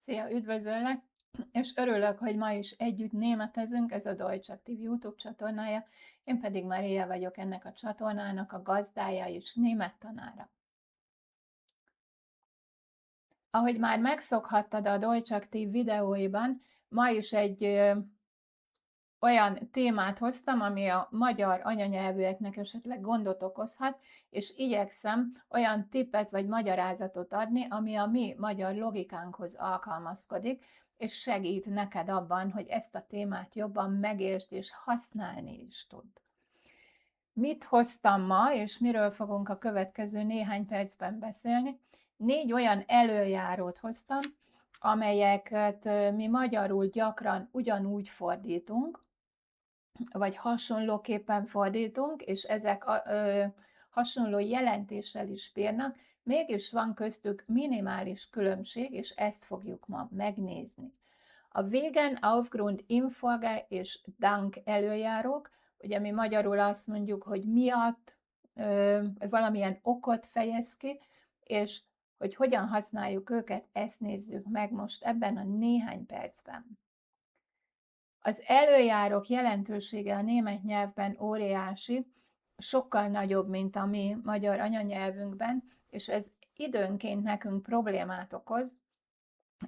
Szia, üdvözöllek, és örülök, hogy ma is együtt németezünk, ez a Deutsch Aktív YouTube csatornája, én pedig Maria vagyok, ennek a csatornának a gazdája és német tanára. Ahogy már megszokhattad a Deutsch Aktív videóiban, ma is egy olyan témát hoztam, ami a magyar anyanyelvűeknek esetleg gondot okozhat, és igyekszem olyan tippet vagy magyarázatot adni, ami a mi magyar logikánkhoz alkalmazkodik, és segít neked abban, hogy ezt a témát jobban megértsd és használni is tudd. Mit hoztam ma, és miről fogunk a következő néhány percben beszélni? 4 olyan elöljárót hoztam, amelyeket mi magyarul gyakran ugyanúgy fordítunk, vagy hasonlóképpen fordítunk, és ezek hasonló jelentéssel is bírnak, mégis van köztük minimális különbség, és ezt fogjuk ma megnézni. A wegen, aufgrund, infolge és dank elöljárók, ugye mi magyarul azt mondjuk, hogy miatt, valamilyen okot fejez ki, és hogy hogyan használjuk őket, ezt nézzük meg most ebben a néhány percben. Az elöljárók jelentősége a német nyelvben óriási, sokkal nagyobb, mint a mi magyar anyanyelvünkben, és ez időnként nekünk problémát okoz,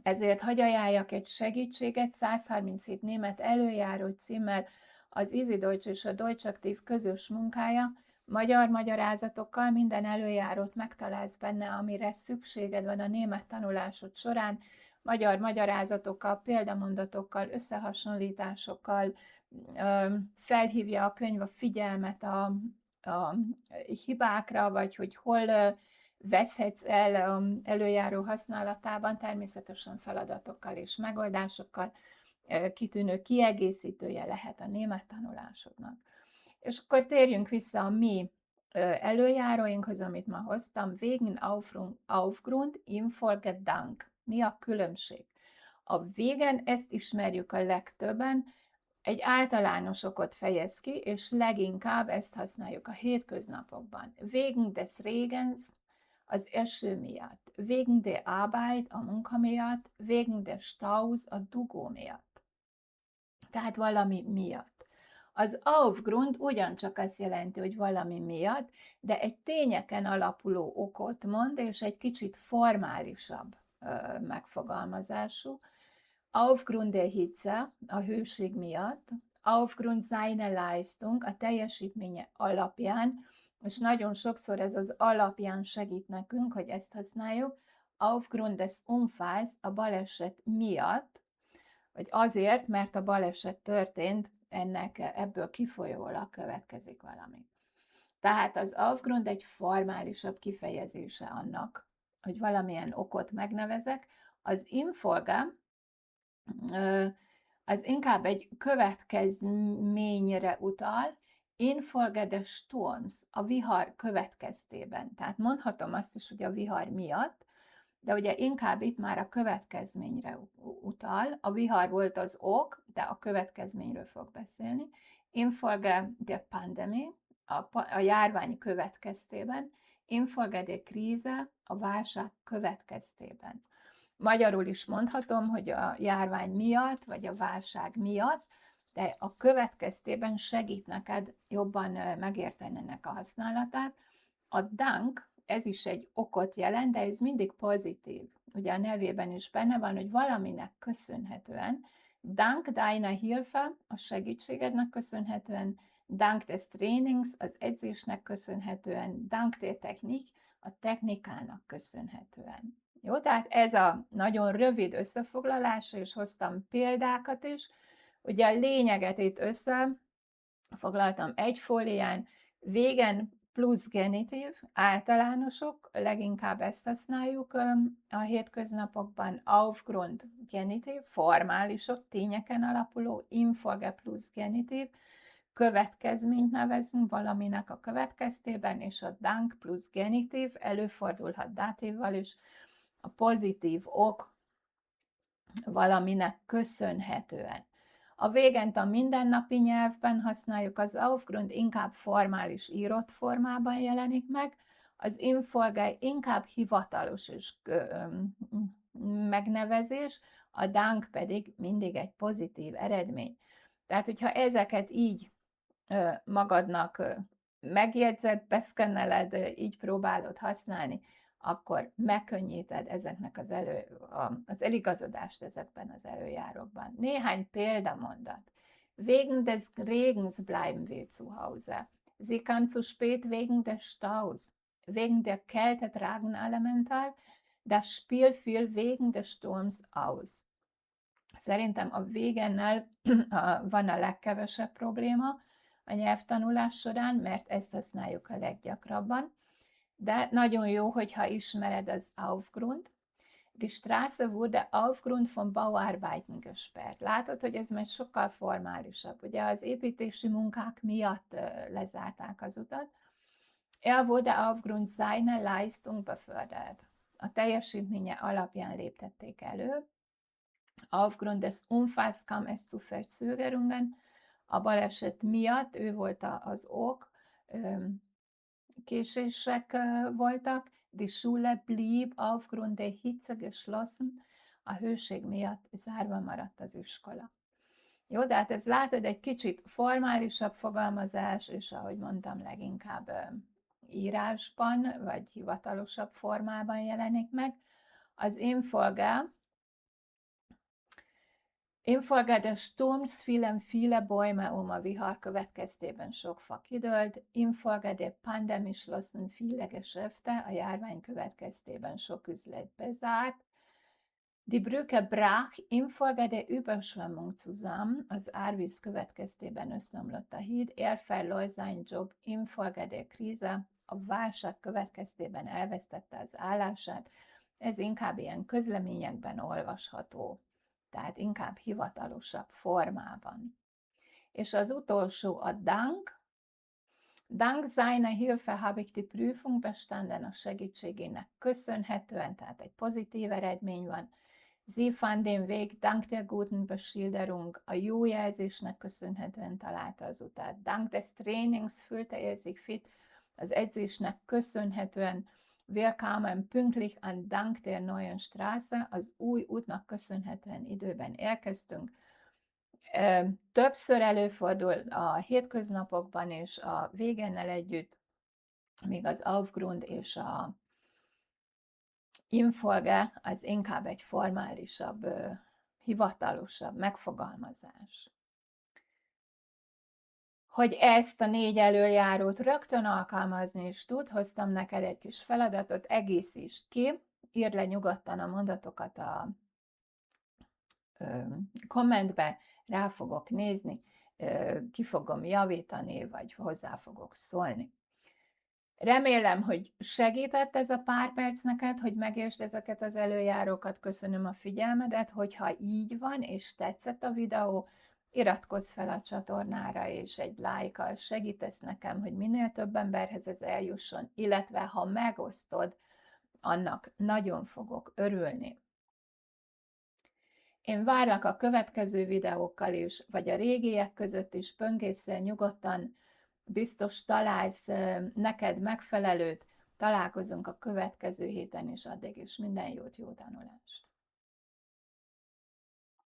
ezért hadd ajánljak egy segítséget, 137 német előjáró címmel az Easy Deutsch és a Deutsch Aktív közös munkája, magyar magyarázatokkal minden előjárót megtalálsz benne, amire szükséged van a német tanulásod során, magyar magyarázatokkal, példamondatokkal, összehasonlításokkal, felhívja a könyv a figyelmet a hibákra, vagy hogy hol veszhetsz el előjáró használatában, természetesen feladatokkal és megoldásokkal, kitűnő kiegészítője lehet a német tanulásodnak. És akkor térjünk vissza a mi előjáróinkhoz, amit ma hoztam. Wegen, Aufgrund, infolge, dank. Mi a különbség? A wegen, ezt ismerjük a legtöbben, egy általános okot fejez ki, és leginkább ezt használjuk a hétköznapokban. Wegen des Regens, az eső miatt, wegen der Arbeit, a munka miatt, wegen des Staus, a dugó miatt. Tehát valami miatt. Az Aufgrund ugyancsak azt jelenti, hogy valami miatt, de egy tényeken alapuló okot mond, és egy kicsit formálisabb megfogalmazású. Aufgrund der Hitze, a hőség miatt, Aufgrund seiner Leistung, a teljesítménye alapján, és nagyon sokszor ez az alapján segít nekünk, hogy ezt használjuk, Aufgrund des Unfalls, a baleset miatt, vagy azért, mert a baleset történt, ebből kifolyólag következik valami. Tehát az Aufgrund egy formálisabb kifejezése annak, hogy valamilyen okot megnevezek. Az Infolge az inkább egy következményre utal, infolge des Sturms, a vihar következtében. Tehát mondhatom azt is, hogy a vihar miatt, de ugye inkább itt már a következményre utal. A vihar volt az ok, de a következményről fog beszélni. Infolge der Pandemie, a járvány következtében, infolge der Krise, a válság következtében. Magyarul is mondhatom, hogy a járvány miatt, vagy a válság miatt, de a következtében segít neked jobban megérteni ennek a használatát. A dank, ez is egy okot jelent, de ez mindig pozitív. Ugye a nevében is benne van, hogy valaminek köszönhetően, dank deiner Hilfe, a segítségednek köszönhetően, dank des Trainings, az edzésnek köszönhetően, dank der Technik, a technikának köszönhetően. Jó, tehát ez a nagyon rövid összefoglalása, és hoztam példákat is. Ugye a lényeget itt összefoglaltam egy fólián, wegen plusz genitív, általánosok, leginkább ezt használjuk a hétköznapokban, Aufgrund genitív, formálisok, tényeken alapuló, infolge plusz genitív, következményt nevezünk valaminek a következtében, és a dank plusz genitív előfordulhat dátívval is, a pozitív ok valaminek köszönhetően. A végent a mindennapi nyelvben használjuk, az Aufgrund inkább formális írott formában jelenik meg, az Infolge inkább hivatalos és megnevezés, a dank pedig mindig egy pozitív eredmény. Tehát, hogyha ezeket így magadnak megjegyzed, beszkenneled, így próbálod használni, akkor megkönnyíted ezeknek az eligazodást ezekben az előjárókban. Néhány példamondat. Wegen des Regens bleiben wir zu Hause. Sie kam zu spät wegen des Staus. Wegen der Kälte tragen alle mental. Das Spiel fiel wegen des Sturms aus. Szerintem a végennel van a legkevesebb probléma a nyelvtanulás során, mert ezt használjuk a leggyakrabban. De nagyon jó, hogyha ismered az Aufgrund. Die Straße wurde aufgrund von Bauarbeiten gesperrt. Látod, hogy ez már sokkal formálisabb. Ugye az építési munkák miatt lezárták az utat. Er wurde aufgrund seiner Leistung befördert. A teljesítménye alapján léptették elő. Aufgrund des Unfalls kam es zu Verzögerungen. A baleset miatt ő volt az ok, késések voltak. Die Schule blieb aufgrund der Hitze geschlossen. A hőség miatt zárva maradt az iskola. Jó, de hát ez látod egy kicsit formálisabb fogalmazás, és ahogy mondtam, leginkább írásban, vagy hivatalosabb formában jelenik meg. Az Infolge des Sturms fielen viele Bäume a vihar következtében sok fa kidőlt, infolge der Pandemie schlossen viele Geschäfte, a járvány következtében sok üzlet bezárt, die Brücke brach infolge der Überschwemmung zusammen, az árvíz következtében összeomlott a híd, er verlor sein Job infolge der Krise, a válság következtében elvesztette az állását, ez inkább ilyen közleményekben olvasható, tehát inkább hivatalosabb formában. És az utolsó a Dank. Dank seiner Hilfe habe ich die Prüfung bestanden, a segítségének köszönhetően, tehát egy pozitív eredmény van. Sie fand den Weg dank der guten Beschilderung, a jó jelzésnek köszönhetően találta az utat. Dank des Trainings fühlte er sich fit, az edzésnek köszönhetően. Wir kamen pünktlich an dank der neuen Straße, az új útnak köszönhetően időben érkeztünk. Többször előfordul a hétköznapokban és a végennel együtt, még az Aufgrund és a Infolge az inkább egy formálisabb, hivatalosabb megfogalmazás. Hogy ezt a 4 előjárót rögtön alkalmazni is tud, hoztam neked egy kis feladatot, egészítsd ki, írd le nyugodtan a mondatokat a kommentbe, rá fogok nézni, ki fogom javítani, vagy hozzá fogok szólni. Remélem, hogy segített ez a pár perc neked, hogy megértsd ezeket az előjárókat. Köszönöm a figyelmedet, hogyha így van, és tetszett a videó, iratkozz fel a csatornára, és egy lájkkal segítesz nekem, hogy minél több emberhez ez eljusson, illetve ha megosztod, annak nagyon fogok örülni. Én várlak a következő videókkal is, vagy a régiek között is, böngészél nyugodtan, biztos találsz neked megfelelőt, találkozunk a következő héten is, addig is minden jót, jó tanulást!